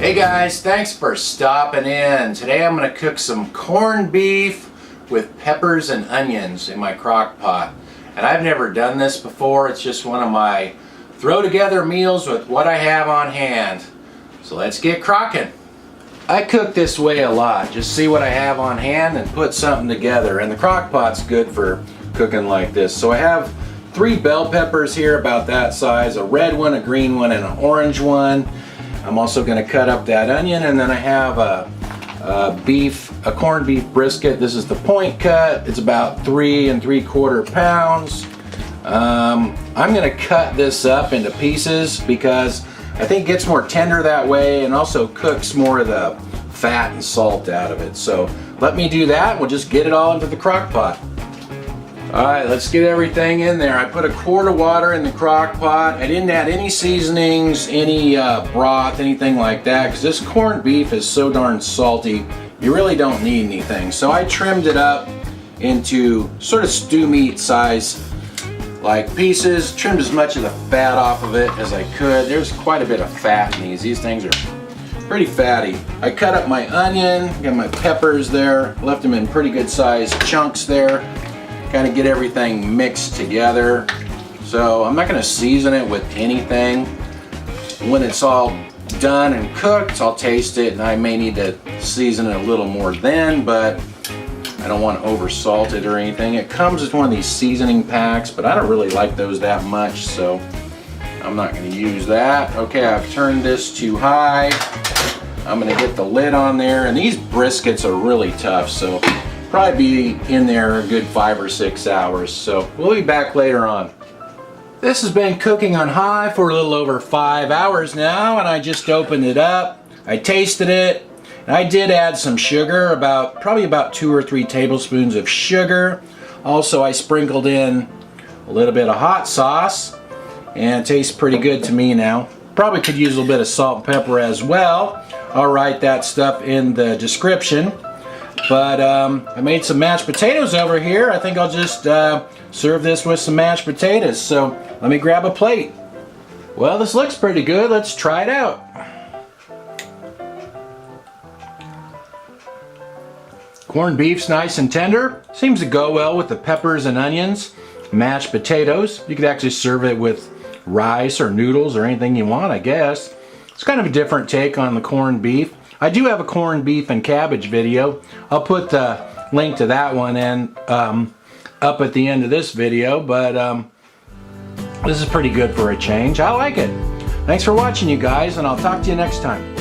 Hey guys, thanks for stopping in. Today I'm going to cook some corned beef with peppers and onions in my crock pot. And I've never done this before. It's just one of my throw together meals with what I have on hand. So let's get crocking. I cook this way a lot. Just see what I have on hand and put something together. And the crock pot's good for cooking like this. So I have 3 bell peppers here about that size, a red one, a green one, and an orange one. I'm also going to cut up that onion, and then I have a corned beef brisket. This is the point cut. It's about 3 3/4 pounds. I'm going to cut this up into pieces because I think it gets more tender that way and also cooks more of the fat and salt out of it. So let me do that. We'll just get it all into the crock pot. Alright, let's get everything in there. I put a quart of water in the crock pot. I didn't add any seasonings, any broth, anything like that, because this corned beef is so darn salty, you really don't need anything. So I trimmed it up into sort of stew meat size like pieces, trimmed as much of the fat off of it as I could. There's quite a bit of fat in these. These things are pretty fatty. I cut up my onion, got my peppers there, left them in pretty good sized chunks there. Kind of get everything mixed together. So I'm not going to season it with anything. When it's all done and cooked, I'll taste it, and I may need to season it a little more then, but I don't want to over salt it or anything. It comes with one of these seasoning packs, but I don't really like those that much, so I'm not going to use that. Okay, I've turned this to high. I'm going to get the lid on there, and these briskets are really tough, so probably be in there a good 5 or 6 hours, so we'll be back later on. This has been cooking on high for a little over 5 hours now, and I just opened it up. I tasted it, and I did add some sugar, probably about 2 or 3 tablespoons of sugar. Also, I sprinkled in a little bit of hot sauce, and it tastes pretty good to me now. Probably could use a little bit of salt and pepper as well. I'll write that stuff in the description. But I made some mashed potatoes over here. I think I'll just serve this with some mashed potatoes. So let me grab a plate. Well, this looks pretty good. Let's try it out. Corned beef's nice and tender. Seems to go well with the peppers and onions. Mashed potatoes. You could actually serve it with rice or noodles or anything you want, I guess. It's kind of a different take on the corned beef. I do have a corned beef and cabbage video. I'll put the link to that one up at the end of this video, but this is pretty good for a change. I like it. Thanks for watching, you guys, and I'll talk to you next time.